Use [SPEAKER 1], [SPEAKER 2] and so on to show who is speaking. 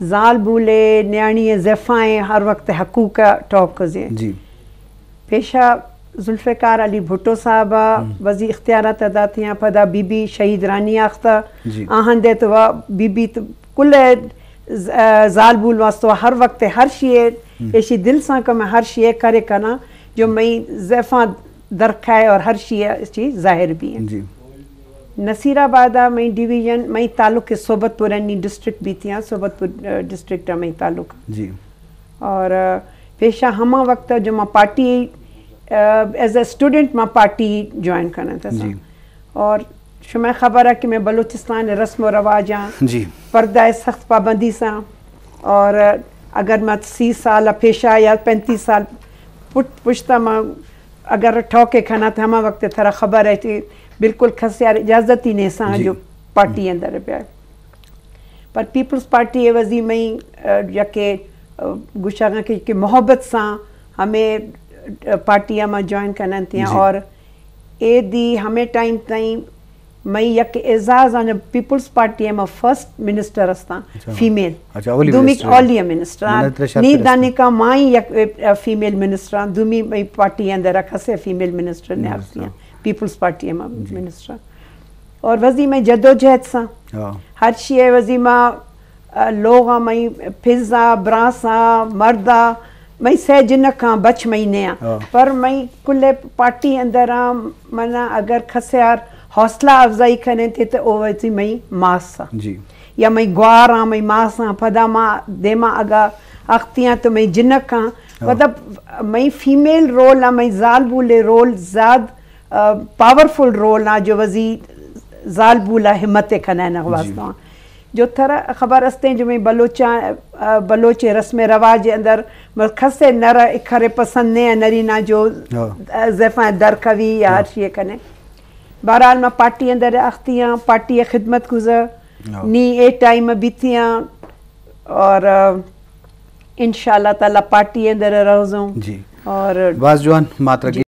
[SPEAKER 1] जाल बूले न्याणी ज़ैफ़ाएँ हर वक्त हकूक़ टॉक जी पेशा जुल्फ़िकार अली भुट्टो साहबा वज़ी इख्तियारात अदा थियां पदा बीबी शहीद रानी आख्ता आहंदे तो बीबी तो कुल जाल बूल वास्तो हर वक्त हर शीए ऐसी दिल सा का मैं हर शीए करे करना जो मई ज़ैफ़ा दरखाए और हर शीए चीज़ ज़ाहिर भी है नसीराबादा मई डिवीजन मई तालुक के सोबतपुर डिस्ट्रिक्ट भी थियां सोबतपुर डिस्ट्रिक्ट मई तालुक जी और पेशा हमा वक्त जो मां पार्टी एज ए स्टूडेंट मां पार्टी ज्वाइन करना था और शुमा ख़बर है कि मैं बलूचिस्तान रस्म व रवाज जी पर्दा सख्त पाबंदी सा और अगर मैं 30 साल पेशा या 35 साल पुछता मां अगर ठोके खाना था हमा वक्त थोड़ा ख़बर है कि बिल्कुल खस यार इजाज़त ही नहीं सा जो पार्टी अंदर पे पर पीपल्स पार्टी एवज़ी मई यके गुशागा की मोहब्बत सा हमें पार्टियां में ज्वाइन करना थियां और ए दी हमें टाइम ताईं मई यक एजाज़ आने पीपल्स पार्टी में फर्स्ट मिनिस्टर अस्ता फीमेल दुमी ओलिया मिनिस्टर नी दाने का माई यक फीमेल मिनिस्टर दुमी मई पार्टी अंदर रखा से फीमेल मिनिस्टर ने आखियां पीपल्स पार्टी में मिनिस्टर और वज़ी में जदोजहद सा हर शी वज़ी में लोग मई फिजा ब्रासा मर्दा मई सह जिन का बच मई ने पर मई कुल पार्टी अंदर मना अगर खसियार हौसला अफजाई करने थे तो ओ वैसी मई मास जी या मई ग्वार मई मास पदा मां देमा अगा अख्तियां तो मई जिन का मतलब मई फीमेल रोल मई जाल बूले रोल ज़्यादा पावरफुल रोल ना जो वज़ी जाल बूला हिम्मत खना वास्ता जो थरा ख़बर अस्ते जो मैं बलोचे रस्म रवाज अंदर खसे नर इखरे पसंद ने नरीना जो ज़ैफ़ा दरकवी या हर शी कने बहरहाल मैं पार्टी अंदर अख्तियाँ पार्टी खिदमत गुजर नी ए टाइम बीतियाँ और इंशाअल्लाह ताला पार्टी अंदर रोज़ों
[SPEAKER 2] जी और बाज़ जवान मात्रा